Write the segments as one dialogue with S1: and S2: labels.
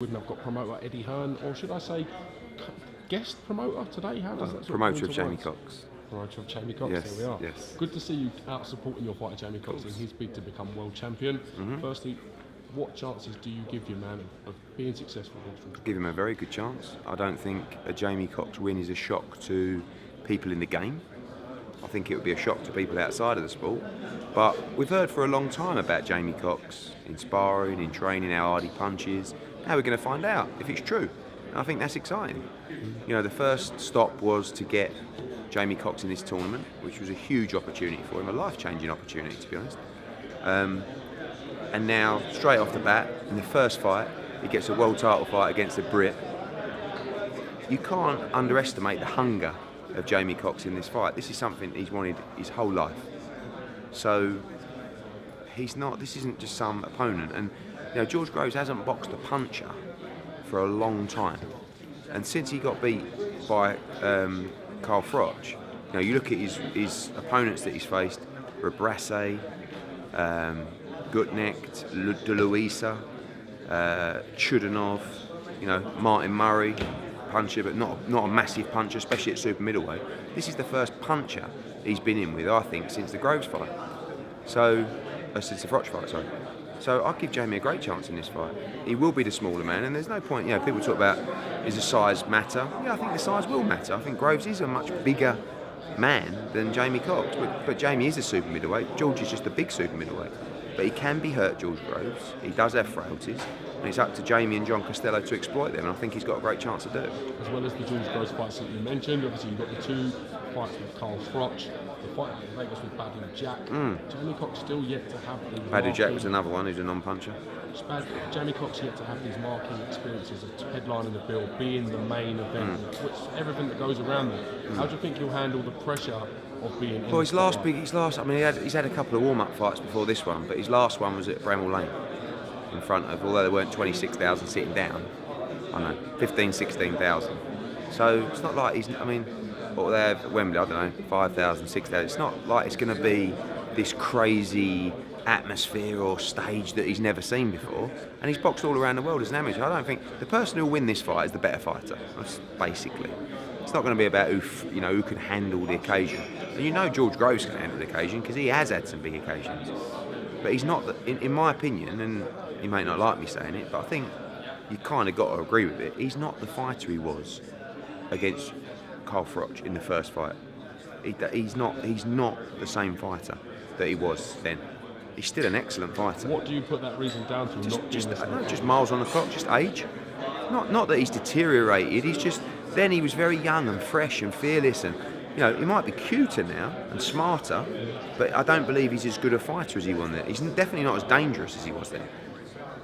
S1: I've got promoter Eddie Hearn, or should I say guest promoter today? How does that sort
S2: Promoter
S1: of
S2: of Jamie Cox.
S1: Promoter of Jamie Cox,
S2: Yes,
S1: here we are.
S2: yes.
S1: Good to see you out supporting your fighter Jamie Cox in his bid to become world champion. Firstly, what chances do you give your man of being successful?
S2: Give him a very good chance. I don't think a Jamie Cox win is a shock to people in the game. I think it would be a shock to people outside of the sport. But we've heard for a long time about Jamie Cox in sparring, in training, how hard he punches. Now we're going to find out if it's true. And I think that's exciting. You know, the first stop was to get Jamie Cox in this tournament, which was a huge opportunity for him, a life-changing opportunity, to be honest. And now, straight off the bat, in the first fight, he gets a world title fight against a Brit. You can't underestimate the hunger of Jamie Cox in this fight. This is something he's wanted his whole life. So this isn't just some opponent. And you know, George Groves hasn't boxed a puncher for a long time. And since he got beat by Carl Froch, you know, you look at his opponents that he's faced: Rebrasse, Gutnecht, De Luisa, Chudanov, you know, Martin Murray, puncher, but not a massive puncher, especially at super middleweight. This is the first puncher he's been in with, I think, since the Groves fight. So, since the Froch fight, sorry. So I'd give Jamie a great chance in this fight. He will be the smaller man, and there's no point, you know, people talk about, is the size matter? Yeah, I think the size will matter. I think Groves is a much bigger man than Jamie Cox, but Jamie is a super middleweight. George is just a big super middleweight. But he can be hurt, George Groves. He does have frailties, and it's up to Jamie and John Costello to exploit them, and I think he's got a great chance to do it.
S1: As well as the George Groves fights that you mentioned, obviously you've got the two fights with Carl Froch, the fight in Vegas with Badou Jack. Jamie Cox still yet to have the
S2: Badou Jack was another one who's a non-puncher.
S1: Jamie Cox yet to have these marquee experiences of headlining the bill, being the main event, which everything that goes around that. How do you think he'll handle the pressure of being in
S2: Well,
S1: he's
S2: had a couple of warm-up fights before this one, but his last one was at Bramall Lane, in front of, although there weren't 26,000 sitting down, I don't know, 15, 16,000. So it's not like he's, I mean, what they have at Wembley, I don't know, 5,000, 6,000. It's not like it's going to be this crazy atmosphere or stage that he's never seen before. And he's boxed all around the world as an amateur. I don't think the person who'll win this fight is the better fighter. That's basically. It's not going to be about who can handle the occasion. And you know George Groves can handle the occasion because he has had some big occasions. But he's not, in my opinion, and you may not like me saying it, but I think you kind of got to agree with it. He's not the fighter he was against Carl Froch in the first fight. He's not the same fighter that he was then. He's still an excellent fighter.
S1: What do you put that reason down to?
S2: Just miles on the clock, just age. Not that he's deteriorated. He's just, then he was very young and fresh and fearless, and you know, he might be cuter now and smarter, but I don't believe he's as good a fighter as he was then. He's definitely not as dangerous as he was then,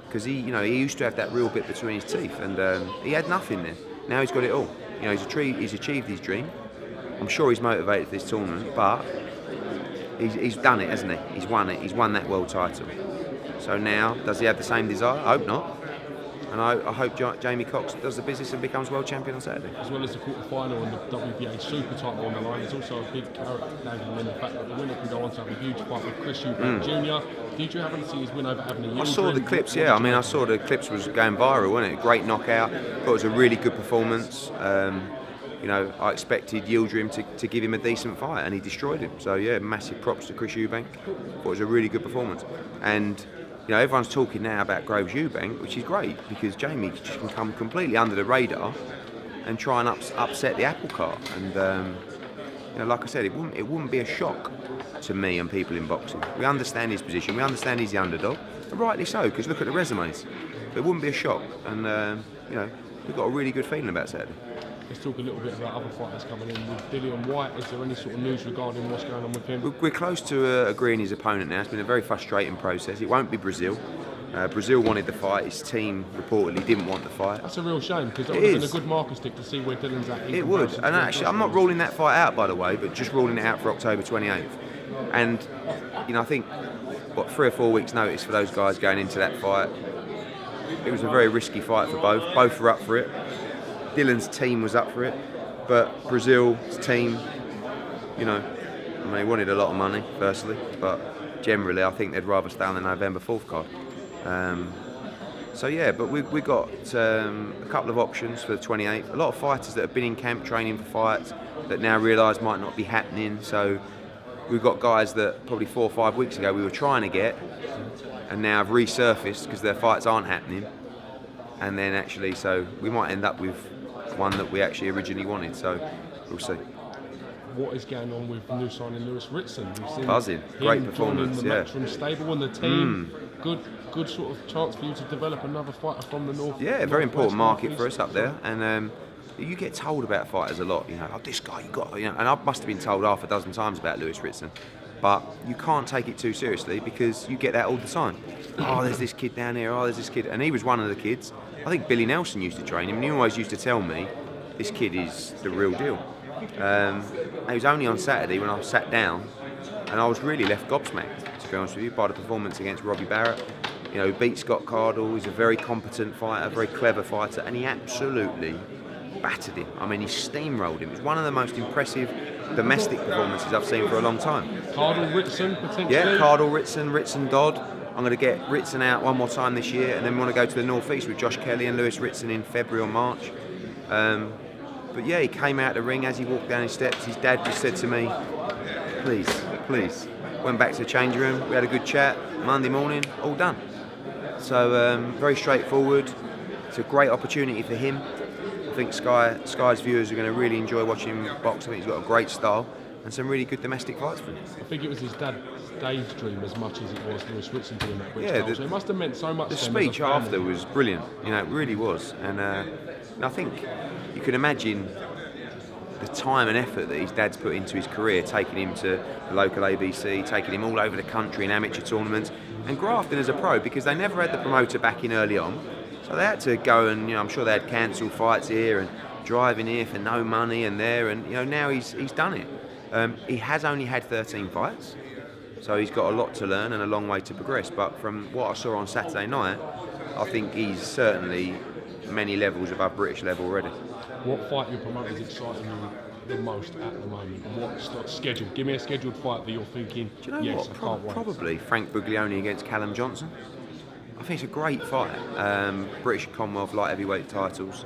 S2: because he used to have that real bit between his teeth, and he had nothing then. Now he's got it all. You know, he's achieved his dream. I'm sure he's motivated for this tournament, but he's done it, hasn't he? He's won it. He's won that world title. So now, does he have the same desire? I hope not. And I hope Jamie Cox does the business and becomes world champion on Saturday.
S1: As well as the quarter-final and the WBA super title on the line, there's also a big carrot dangling in the fact that the winner can go on to have a huge fight with Chris Eubank Jr. Did you happen to see his win over Abner Yildirim?
S2: I saw the clips, yeah. I mean, I saw the clips was going viral, wasn't it? Great knockout. Thought it was a really good performance. You know, I expected Yildirim to give him a decent fight, and he destroyed him. So yeah, massive props to Chris Eubank. Thought it was a really good performance. And you know, everyone's talking now about Groves Eubank, which is great because Jamie just can come completely under the radar and try and upset the apple cart. And you know, like I said, it wouldn't be a shock to me and people in boxing. We understand his position, we understand he's the underdog, and rightly so, because look at the resumes. But it wouldn't be a shock, and you know, we've got a really good feeling about Saturday.
S1: Let's talk a little bit about other fighters coming in. With Dillian Whyte, is there any sort of news regarding what's going on with him?
S2: We're close to agreeing his opponent now. It's been a very frustrating process. It won't be Brazil. Brazil wanted the fight. His team reportedly didn't want the fight.
S1: That's a real shame because that would have been a good marker stick to see where Dillian's at.
S2: It would. And actually, I'm not ruling that fight out, by the way, but just ruling it out for October 28th. And you know, I think 3 or 4 weeks' notice for those guys going into that fight. It was a very risky fight for both. Both were up for it. Dylan's team was up for it, but Brazil's team, you know, I mean, they wanted a lot of money, firstly, but generally I think they'd rather stay on the November 4th card. So yeah, but we got a couple of options for the 28th. A lot of fighters that have been in camp training for fights that now realise might not be happening. So we've got guys that probably 4 or 5 weeks ago we were trying to get, and now have resurfaced because their fights aren't happening. And then actually, so we might end up with one that we actually originally wanted. So we'll see.
S1: What is going on with new signing Lewis Ritson? We've seen
S2: Buzzing, great performance.
S1: The Matchroom stable and the team. Good sort of chance for you to develop another fighter from the north.
S2: Yeah, very important market for us up there. And you get told about fighters a lot. You know, oh, this guy you got. You know, and I must have been told half a dozen times about Lewis Ritson. But you can't take it too seriously because you get that all the time. Oh, there's this kid down here. Oh, there's this kid, and he was one of the kids. I think Billy Nelson used to train him, and he always used to tell me, this kid is the real deal. It was only on Saturday when I sat down, and I was really left gobsmacked, to be honest with you, by the performance against Robbie Barrett. You know, he beat Scott Cardle. He's a very competent fighter, very clever fighter, and he absolutely battered him. I mean, he steamrolled him. It was one of the most impressive domestic performances I've seen for a long time.
S1: Cardle, Ritson, potentially?
S2: Yeah, Cardle, Ritson, Dodd. I'm going to get Ritson out one more time this year, and then we want to go to the North East with Josh Kelly and Lewis Ritson in February or March. But yeah, he came out the ring as he walked down his steps. His dad just said to me, please, please. Went back to the changing room, we had a good chat. Monday morning, all done. So very straightforward. It's a great opportunity for him. I think Sky's viewers are going to really enjoy watching him box. I think he's got a great style and some really good domestic fights for him.
S1: I think it was his dad Dave's dream as much as it was Lewis Ritson doing that.
S2: Yeah,
S1: so it must have meant so much.
S2: The speech after was brilliant. You know, it really was. And I think you can imagine the time and effort that his dad's put into his career, taking him to the local ABC, taking him all over the country in amateur tournaments, and grafting as a pro, because they never had the promoter back in early on. So they had to go and, you know, I'm sure they had cancelled fights here and driving here for no money and there, and, you know, now he's done it. He has only had 13 fights, so he's got a lot to learn and a long way to progress. But from what I saw on Saturday night, I think he's certainly many levels above British level already.
S1: What fight your promoter is exciting you the most at the moment? What's not scheduled? Give me a scheduled fight that you're thinking,
S2: do you know
S1: yes,
S2: what?
S1: I can't wait.
S2: Probably Frank Buglioni against Callum Johnson. I think it's a great fight. British and Commonwealth light heavyweight titles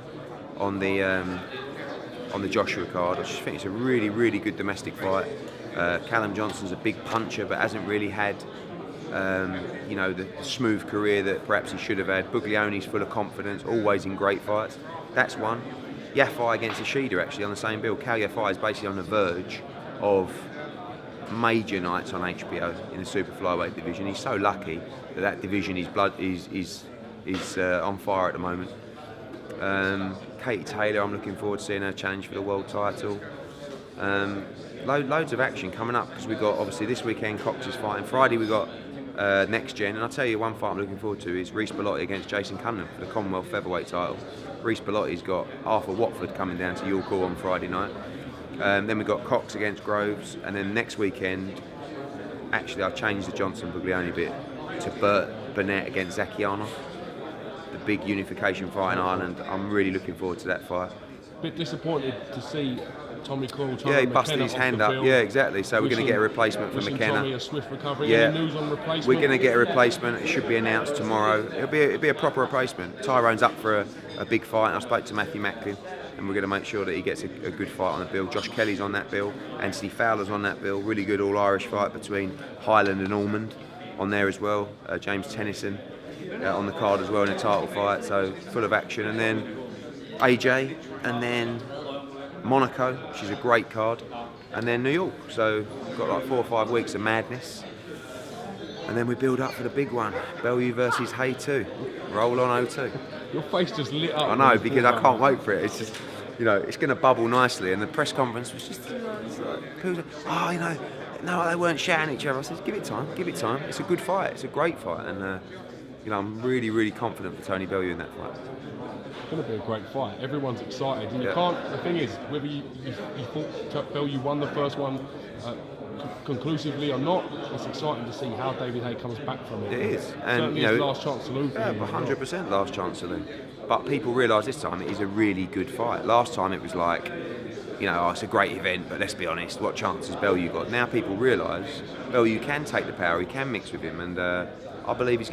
S2: on the Joshua card. I just think it's a really, really good domestic fight. Callum Johnson's a big puncher, but hasn't really had you know, the smooth career that perhaps he should have had. Buglioni's full of confidence, always in great fights. That's one. Yafai against Ishida, actually, on the same bill. Cal Yafai is basically on the verge of major nights on HBO in the super flyweight division. He's so lucky that division is on fire at the moment. Katie Taylor, I'm looking forward to seeing her challenge for the world title. Loads of action coming up, because we've got, obviously, this weekend Cox is fighting. Friday we've got Next Gen, and I'll tell you one fight I'm looking forward to is Reece Bellotti against Jason Cunningham for the Commonwealth featherweight title. Reece Bellotti's got Arthur Watford coming down to York Hall on Friday night. Then we've got Cox against Groves, and then next weekend, actually I've changed the Johnson Buglioni bit to Burnett against Zakianov, the big unification fight in Ireland. I'm really looking forward to that fight.
S1: Bit disappointed to see Tommy Coyle.
S2: Yeah, he busted his hand up. Yeah, exactly. So we're going to get a replacement for McKenna.
S1: Tommy a swift recovery.
S2: Yeah.
S1: Any news on replacement?
S2: We're going to get a replacement. It should be announced tomorrow. It'll be a proper replacement. Tyrone's up for a big fight, and I spoke to Matthew Macklin, and we're going to make sure that he gets a good fight on the bill. Josh Kelly's on that bill. Anthony Fowler's on that bill. Really good all-Irish fight between Highland and Ormond on there as well. James Tennyson on the card as well in a title fight. So full of action. And then AJ, and then Monaco, which is a great card, and then New York. So we've got like 4 or 5 weeks of madness, and then we build up for the big one, Bellew versus Hay 2. Roll on 0-2.
S1: Your face just lit up.
S2: I know, because I can't wait for it. It's just, you know, it's going to bubble nicely, and the press conference was just, people said, oh, you know, no, they weren't shouting at each other. I said, give it time. It's a good fight. It's a great fight, and you know, I'm really, really confident for Tony Bellew in that fight.
S1: It's going to be a great fight. Everyone's excited, and you
S2: Yeah.
S1: can't. The thing is, whether you thought Bellew won the first one conclusively or not, it's exciting to see how David Hay comes back from it.
S2: It is, and
S1: certainly
S2: you know,
S1: his last chance to lose.
S2: Yeah, 100% last chance to lose. But people realise this time it is a really good fight. Last time it was like, you know, oh, it's a great event, but let's be honest, what chance has Bellew got? Now people realise Bellew can take the power, he can mix with him, and I believe he's